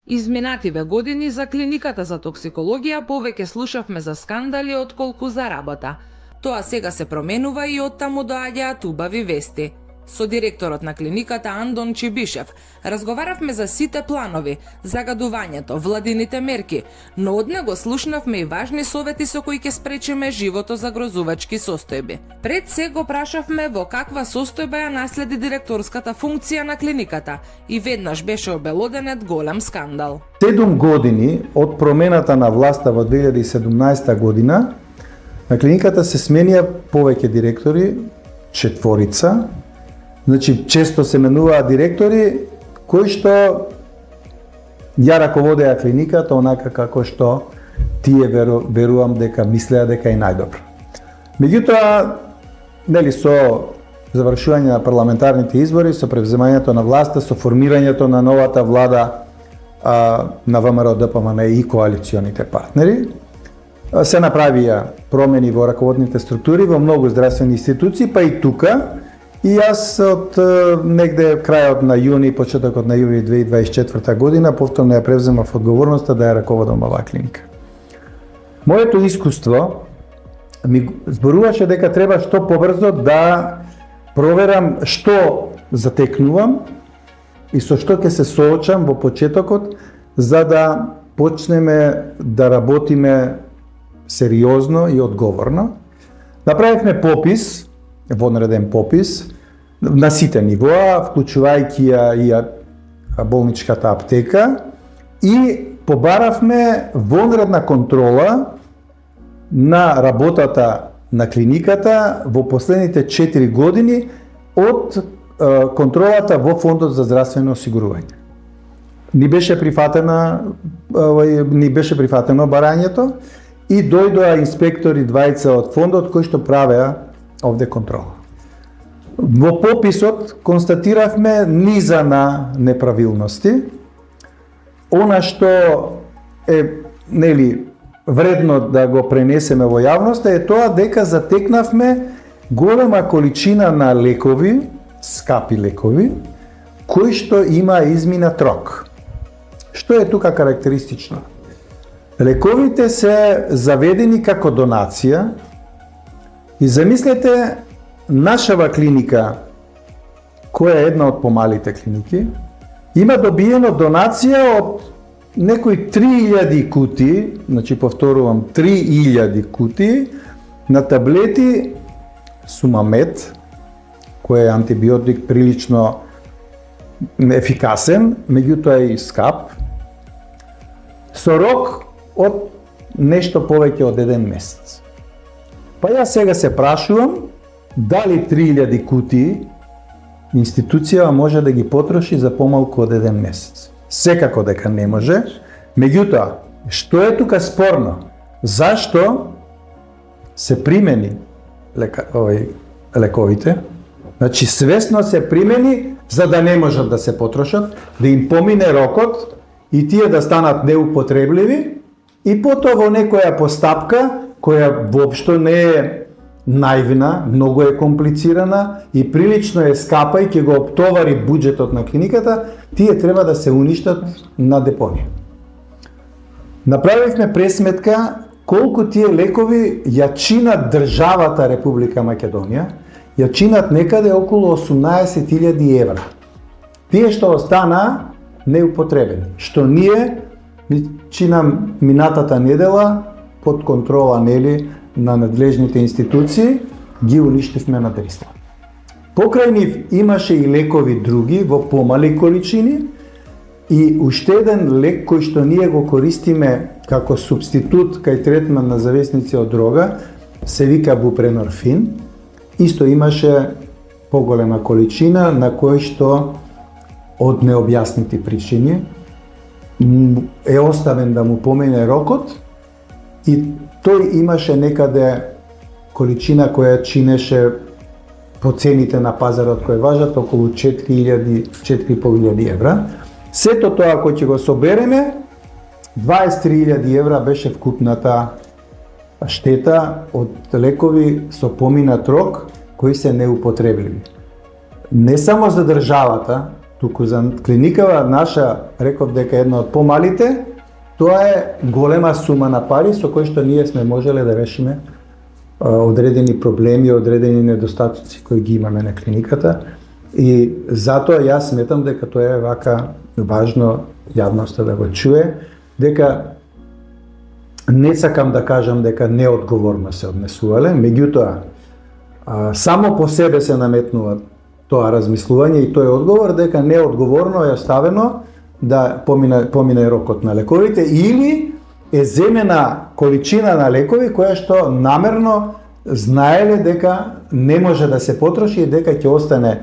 Изминативе години за клиниката за токсикологија повеќе слушавме за скандали отколку за работа. Тоа сега се променува и оттаму доаѓаат убави вести. Со директорот на клиниката Андон Чибишев разговаравме за сите планови, загадувањето, владините мерки, но од него слушнавме и важни совети со кои ќе спречиме живото загрозувачки состојби. Пред се го прашавме во каква состојба ја наследи директорската функција на клиниката и веднаш беше обелоденет голем скандал. 7 години од промената на власта во 2017 година на клиниката се сменија повеќе директори, 4. Значи, често се менуваат директори кои што ја раководеа клиниката онака како што тие верувам дека мислеа дека е најдобро. Меѓутоа, нели со завршување на парламентарните избори, со превземањето на власта, со формирањето на новата влада на ВМРО ДПМН и коалиционите партнери, се направија промени во раководните структури во многу здравствени институции, па и тука. И јас од негде крајот на јуни, почетокот на јули 2024 година, повторно ја превземав одговорноста да ја раководам оваа клиника. Моето искуство ми зборуваше дека треба што побрзо да проверам што затекнувам и со што ќе се соочам во почетокот, за да почнеме да работиме сериозно и одговорно. Направивме попис, вонреден попис, на сите нивоа, вклучувајќи ја и болничката аптека, и побаравме вонредна контрола на работата на клиниката во последните 4 години од контролата во Фондот за здравствено осигурување. Ни беше прифатено барањето и дојдоа инспектори двајца од фондот кои што правеа овде контрола. Во пописот констатиравме низа на неправилности. Она што е вредно да го пренесеме во јавноста е тоа дека затекнавме голема количина на лекови, скапи лекови, кои што има изминат рок. Што е тука карактеристично? Лековите се заведени како донација и замислете нашава клиника, која е една од помалите клиники, има добиено донација од некои 3000 кутии, значи повторувам 3000 кутии на таблети Сумамет, кој е антибиотик прилично ефикасен, меѓутоа и скап, со рок од нешто повеќе од 1 месец. Па јас сега се прашувам дали 3000 кутии институцијава може да ги потроши за помалку од 1 месец. Секако дека не може. Меѓутоа, што е тука спорно? Зашто се примени лековите? Значи, свесно се примени за да не можат да се потрошат, да им помине рокот и тие да станат неупотребливи и потоа во некоја постапка која воопшто не е наивна, многу е комплицирана и прилично е скапа и ќе го оптовари буџетот на клиниката, тие треба да се уништат на депонија. Направивме пресметка колку тие лекови ја чинат државата Република Македонија, ја чинат некаде околу 18.000 евра. Тие што остана неупотребени, што ние чинам минатата недела под контрола на надлежните институции, ги уништивме на дриста. Покрај нив имаше и лекови други во помали количини и уште еден лек кој што ние го користиме како субститут кај третман на зависници од дрога, се вика бупренорфин, исто имаше поголема количина на кој што од необјаснати причини е оставен да му помине рокот и тој имаше некаде количина која чинеше по цените на пазарот кој важат околу 4.500 евра. Сето тоа кој ќе го собереме, 23.000 евра беше вкупната штета од лекови со поминат рок кои се неупотребливи. Не само за државата, туку за клиникава наша, реков дека една од помалите, тоа е голема сума на пари со кои што ние сме можеле да решиме одредени проблеми, одредени недостатоци кои ги имаме на клиниката, и затоа јас сметам дека тоа е вака важно јавноста да го чуе, дека не сакам да кажам дека неодговорно се однесувале, меѓутоа само по себе се наметнува тоа размислување и тој одговор дека неодговорно е оставено да помине рокот на лековите или е земена количина на лекови која што намерно знаеле дека не може да се потроши и дека ќе остане,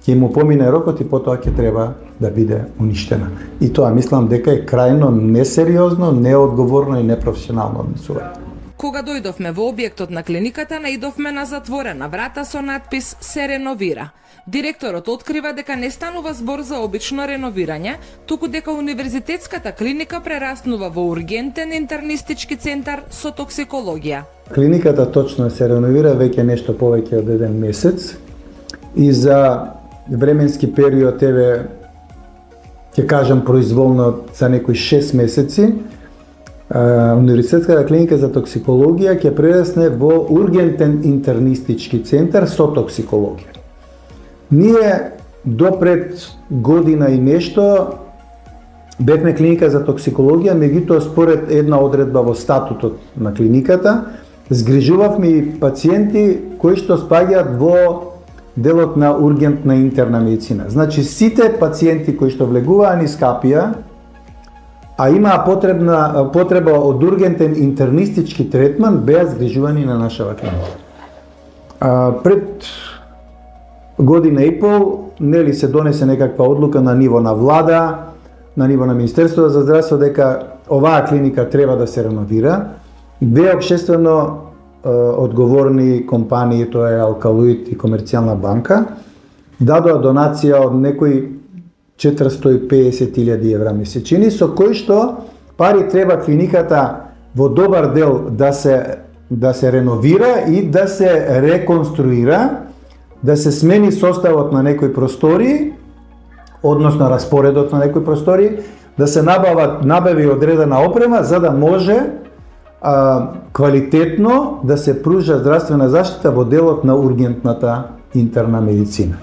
ќе му помине рокот и потоа ќе треба да биде уништена. И тоа мислам дека е крајно несериозно, неодговорно и непрофесионално однесување. Кога дојдовме во објектот на клиниката, наидовме на затворена врата со надпис "Се реновира". Директорот открива дека не станува збор за обично реновирање, туку дека универзитетската клиника прераснува во ургентен интернистички центар со токсикологија. Клиниката точно се реновира веќе нешто повеќе од еден месец и за временски период, ќе кажам произволно, за некои 6 месеци, Универзитетската клиника за токсикологија ќе прерасне во ургентен интернистички центар со токсикологија. Ние до пред година и нешто бевме клиника за токсикологија, меѓутоа според една одредба во статутот на клиниката, згрижувавме и пациенти кои што спаѓаат во делот на ургентна интерна медицина. Значи сите пациенти кои што влегуваа низ капија, а имаа потреба од ургентен интернистички третман, беа згрижувани на нашава клиника. Пред година и пол, нели се донесе некаква одлука на ниво на влада, на ниво на Министерството за здравство, дека оваа клиника треба да се реновира. Две општествено одговорни компании, тоа е Алкалоид и Комерцијална банка, дадоа донација од некои 450.000 евра месечини, со кои што пари треба клиниката во добар дел да се реновира и да се реконструира, да се смени составот на некои простори, односно распоредот на некои простори, да се набави одредена опрема за да може квалитетно да се пружа здравствена заштита во делот на ургентната интерна медицина.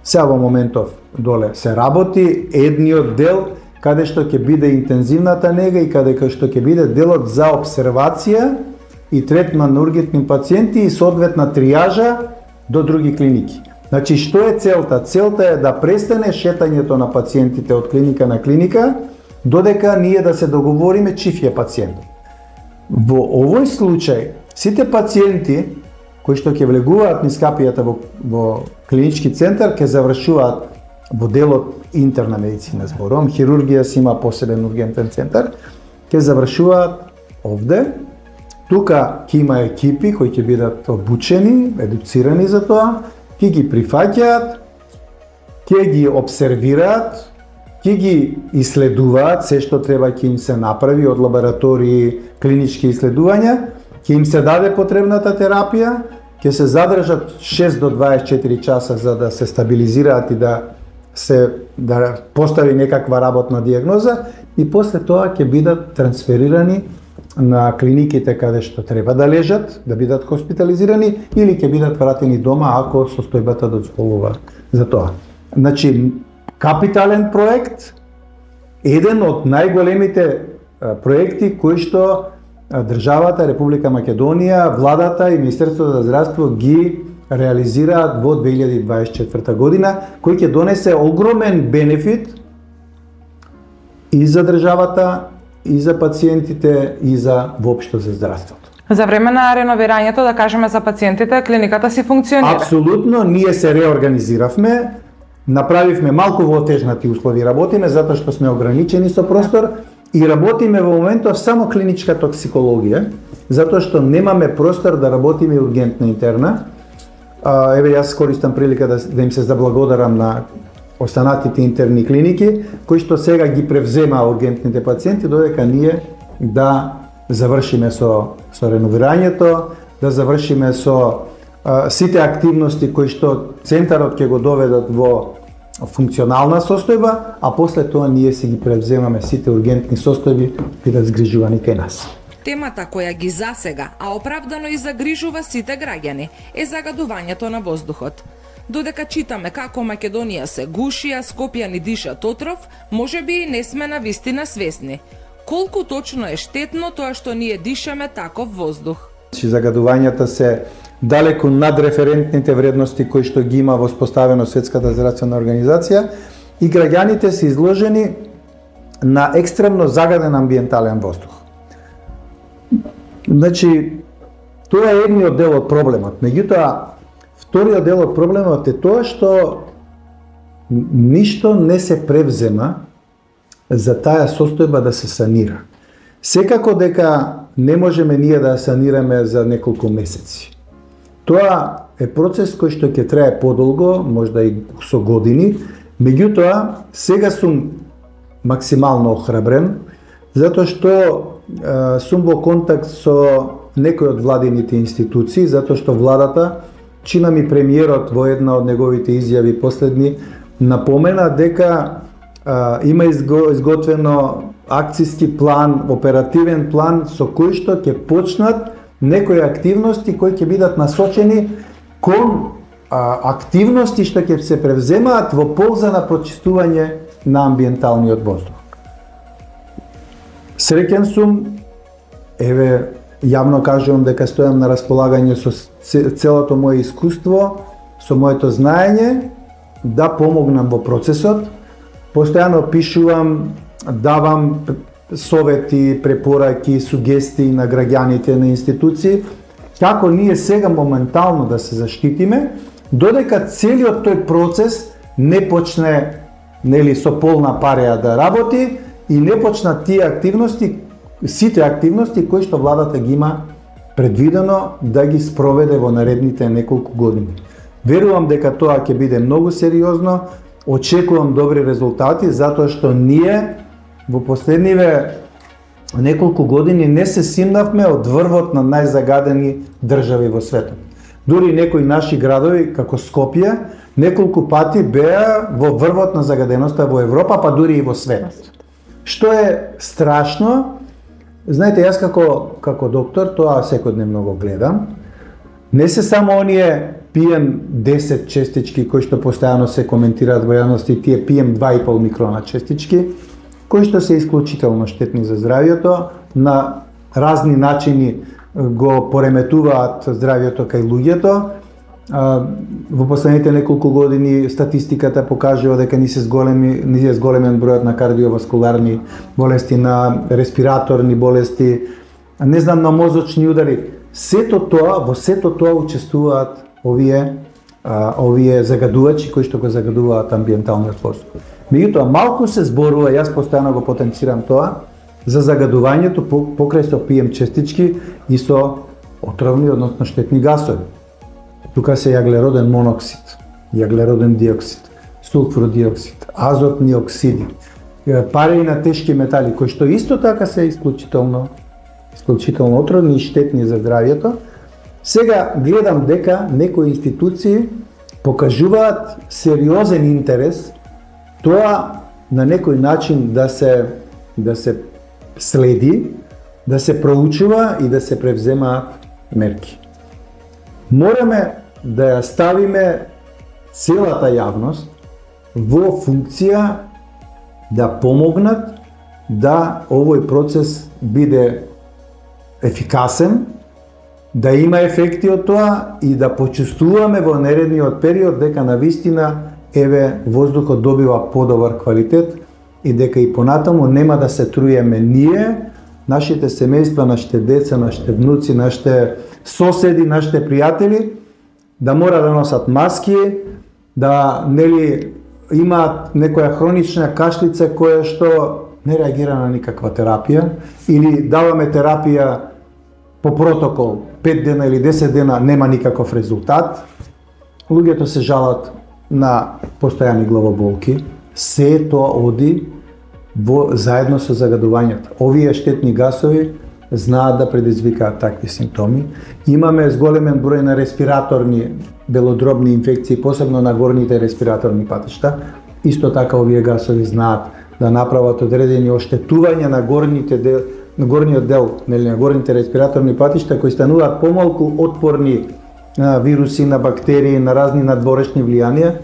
Сега во моментов доле се работи едниот дел каде што ќе биде интензивната нега и каде што ќе биде делот за обсервација и третман на ургентни пациенти и соодветна тријажа до други клиники. Значи, што е целта? Целта е да престане шетањето на пациентите од клиника на клиника, додека ние да се договориме чив е пациент. Во овој случај, сите пациенти кои што ќе влегуваат низ капијата во клинички центар, ќе завршуваат во делот интерна медицина, зборувам, хирургија си има посебен ургентен центар, ќе завршуваат овде. Тука ќе има екипи кои ќе бидат обучени, едуцирани за тоа, ќе ги прифаќаат, ќе ги обсервираат, ќе ги иследуваат, се што треба ќе им се направи од лаборатории, клинички иследувања, ќе им се даде потребната терапија, ќе се задржат 6 до 24 часа за да се стабилизираат и да постави некаква работна диагноза и после тоа ќе бидат трансферирани на клиниките каде што треба да лежат, да бидат хоспитализирани или ќе бидат вратени дома ако состојбата дозволува за тоа. Значи, капитален проект, еден од најголемите проекти кои што државата, Република Македонија, владата и Министерството за здравство ги реализираат во 2024 година, кој ќе донесе огромен бенефит и за државата, и за пациентите, и за воопшто за здравството. За време на реновирањето, да кажеме за пациентите, клиниката си функционира? Апсолутно, ние се реорганизиравме, направивме малку во отежнати услови, работиме затоа што сме ограничени со простор и работиме во моментов само клиничка токсикологија, затоа што немаме простор да работиме ургентна интерна. Еве јас користам прилика да им се заблагодарам на останатите интерни клиники, кои што сега ги превзема ургентните пациенти, додека ние да завршиме со реновирањето, да завршиме со сите активности кои што центарот ќе го доведат во функционална состојба, а после тоа ние си ги превземаме сите ургентни состојби бидат згрижувани кај нас. Темата која ги засега, а оправдано и загрижува сите граѓани, е загадувањето на воздухот. Додека читаме како Македонија се гуши, а Скопје ни дишат отров, можеби и не сме на вистина свесни. Колку точно е штетно тоа што ние дишаме таков воздух? Загадувањата се далеку над референтните вредности кои што ги има воспоставено Светската здравствена организација и граѓаните се изложени на екстремно загаден амбиентален воздух. Значи, тоа е едниот дел од проблемот. Меѓутоа, вториот дел од проблемот е тоа што ништо не се превзема за таа состојба да се санира. Секако дека не можеме ние да санираме за неколку месеци. Тоа е процес кој што ќе трае подолго, можда и со години, меѓутоа сега сум максимално охрабрен, затоа што сум во контакт со некои од владините институции, затоа што владата, чина ми премиерот во една од неговите изјави последни, напомена дека има изготвено акцијски план, оперативен план со кој што ќе почнат некои активности кои ќе бидат насочени кон активности што ќе се превземаат во полза на прочистување на амбиенталниот воздух. Среќен сум, еве, јавно кажувам дека стојам на располагање со целото моје искуство, со моето знаење, да помогнам во процесот. Постојано пишувам, давам совети, препораки, сугестии на граѓаните, на институции, како ние сега моментално да се заштитиме, додека целиот тој процес не почне, нели, со полна пареја да работи и не почнат тие активности, сите активности кои што владата ги има предвидено да ги спроведе во наредните неколку години. Верувам дека тоа ќе биде многу сериозно, очекувам добри резултати, затоа што ние во последниве неколку години не се симнавме од врвот на најзагадени држави во светот. Дури некои наши градови, како Скопје, неколку пати беа во врвот на загаденоста во Европа, па дури и во светот. Што е страшно, знаете, јас како доктор, тоа секојдневно го гледам, не се само оние PM10 честички кои што постојано се коментираат во јавности, тие PM2,5 микрона честички, кои што се исклучително штетни за здравјето, на разни начини го пореметуваат здравјето кај луѓето. Во последните неколку години статистиката покажува дека ни се зголемен бројот на кардиоваскуларни болести, на респираторни болести, не знам, на мозочни удари. Во сето тоа учествуваат овие загадувачи кои што го загадуваат амбиенталниот воздух. Меѓутоа, малку се зборува, јас постојано го потенцирам тоа, за загадувањето покрај со PM честички и со отровни, односно штетни гасови. Тука се јаглероден моноксид, јаглероден диоксид, сулфур диоксид, азотни оксиди, пари на тешки метали, кои што исто така се исклучително отровни и штетни за здравјето. Сега гледам дека некои институции покажуваат сериозен интерес тоа на некој начин да се следи, да се проучува и да се превземаат мерки. Мораме да ја ставиме целата јавност во функција да помогнат да овој процес биде ефикасен, да има ефекти од тоа и да почувствуваме во наредниот период дека навистина воздухот добива подобар квалитет и дека и понатаму нема да се труеме ние, нашите семејства, нашите деца, нашите внуци, нашите соседи, нашите пријатели, да мора да носат маски, да имаат некоја хронична кашлица која што не реагира на никаква терапија, или даваме терапија по протокол 5 дена или 10 дена, нема никаков резултат. Луѓето се жалат на постојани главоболки. Се тоа оди заедно со загадувањата. Овие штетни гасови знаат да предизвикаат такви симптоми. Имаме зголемен број на респираторни белодробни инфекции, посебно на горните респираторни патишта, Исто така овие гасови знаат да направат одредени оштетувања на горниот дел, нели, на горните респираторни патишта кои стануваат помалку отпорни на вируси, на бактерии, на разни надворешни влијанија.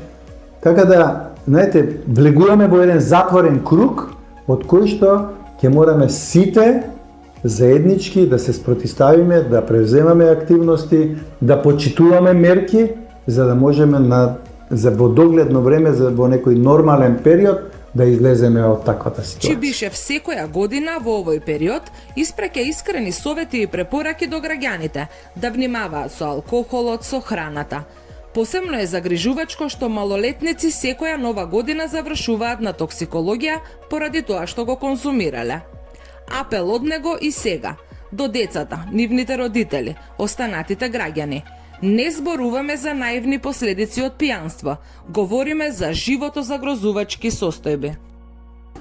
Така да, знаете, влегуваме во еден затворен круг од кој што ќе мораме сите заеднички да се спротиставиме, да превземаме активности, да почитуваме мерки за да можеме за во догледно време, во некој нормален период да излеземе од таквата ситуација. Чибишев секоја година во овој период испреќа искрени совети и препораки до граѓаните да внимаваат со алкохолот, со храната. Посебно е загрижувачко што малолетници секоја нова година завршуваат на токсикологија поради тоа што го консумирале. Апел од него и сега до децата, нивните родители, останатите граѓани. Не зборуваме за наивни последици од пијанство, говориме за животозагрозувачки состојби.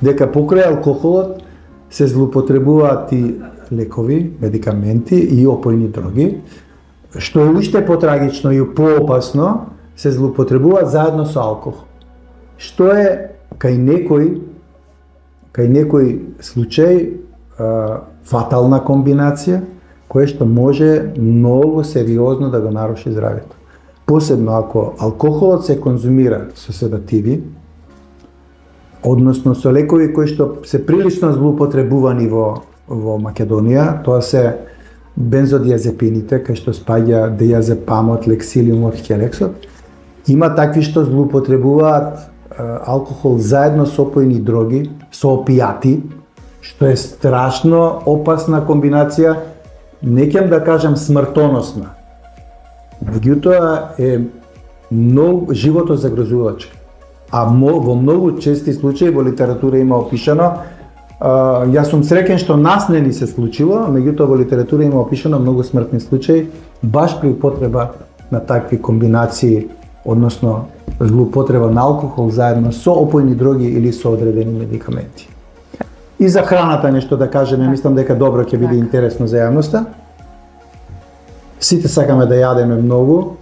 Дека покрај алкохолот се злоупотребуваат и лекови, медикаменти и опојни дроги, што е уште потрагично и поопасно, се злоупотребуваат заедно со алкохол. Што е кај некој случај фатална комбинација, кое што може многу сериозно да го наруши здравјето. Посебно ако алкохолот се конзумира со седативи, односно со лекови кои што се прилично злоупотребувани во Македонија, тоа се бензодиазепините, кај што спаѓа диазепамот, лексилиумот, хелексот. Има такви што злоупотребуваат алкохол заедно со опојни дроги, со опијати, што е страшно опасна комбинација, не ќе да кажам смртоносна. Меѓутоа е многу животозагрозувачка. А во многу чести случаи во литература има опишано, јас сум среќен што нас не ни се случило, меѓутоа во литература има опишано многу смртни случаи баш при употреба на такви комбинации, односно злоупотреба на алкохол заедно со опојни дроги или со одредени медикаменти. И за храната нешто да кажеме, мислам дека добро ќе биде интересно за јавноста. Сите сакаме да јадеме многу.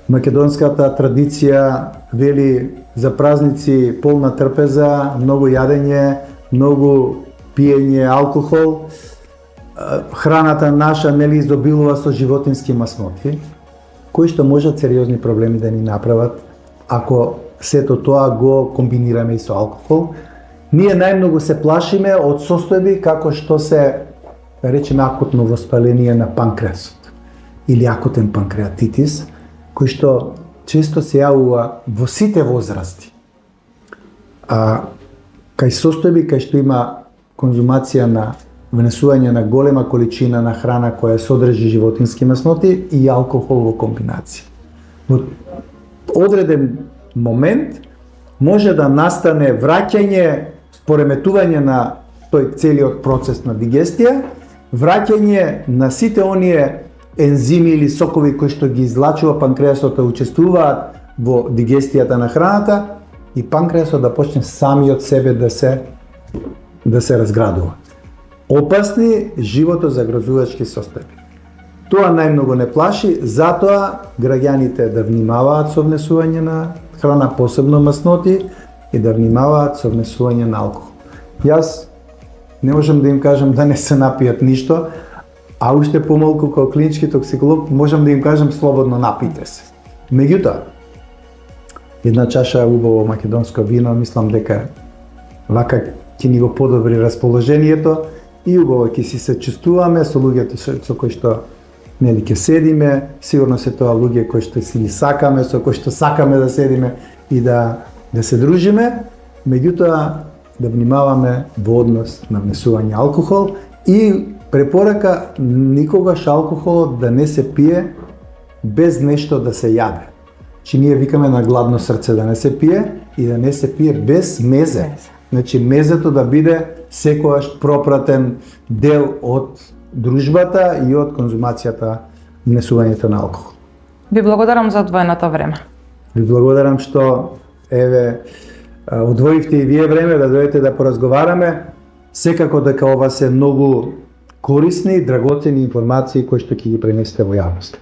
Македонската традиција вели за празници полна трпеза, многу јадење, многу пиење алкохол. Храната наша нели изобилува со животински масноти, кои што можат сериозни проблеми да ни направат ако сето тоа го комбинираме и со алкохол. Ние најмногу се плашиме од состојби како што се, да речеме, акутно воспаление на панкреасот или акутен панкреатитис, кој што често се јавува во сите возрасти. Кај состојби кај што има конзумација на внесување на голема количина на храна која содржи животински масноти и алкохол во комбинација. Во одреден момент може да настане враќање, пореметување на тој целиот процес на дигестија, враќање на сите оние ензими или сокови кои што ги излачува панкреасот да учествуваат во дигестијата на храната и панкреасот да почне сами од себе да се разградува. Опасни животозагрозувачки состојби. Тоа најмногу не плаши, затоа граѓаните да внимаваат со внесување на храна, посебно масноти, и да внимаваат со внесување на алкохол. Јас не можам да им кажам да не се напијат ништо, а уште помалку како клинички токсиколог можам да им кажам слободно напите се. Меѓутоа, една чаша убаво македонско вино, мислам дека вака ќе ни го подобри расположението и убаво ќе си се чувствуваме со луѓето со кои што нели ќе седиме, сигурно се тоа луѓе кои што си ги сакаме, со кои што сакаме да седиме и да се дружиме, меѓутоа да внимаваме во однос на внесување алкохол и препорака никогаш алкохолот да не се пие без нешто да се јаде. Че ние викаме на гладно срце да не се пие и да не се пие без мезе. Значи мезето да биде секогаш пропратен дел од дружбата и од конзумацијата, внесувањето на алкохол. Ви благодарам за одвоеното време. Ви благодарам што одвоивте и вие време да дојдете да поразговараме. Секако дека ова се многу корисни, драгоцени информации кои што ќе ги пренесете во јавност.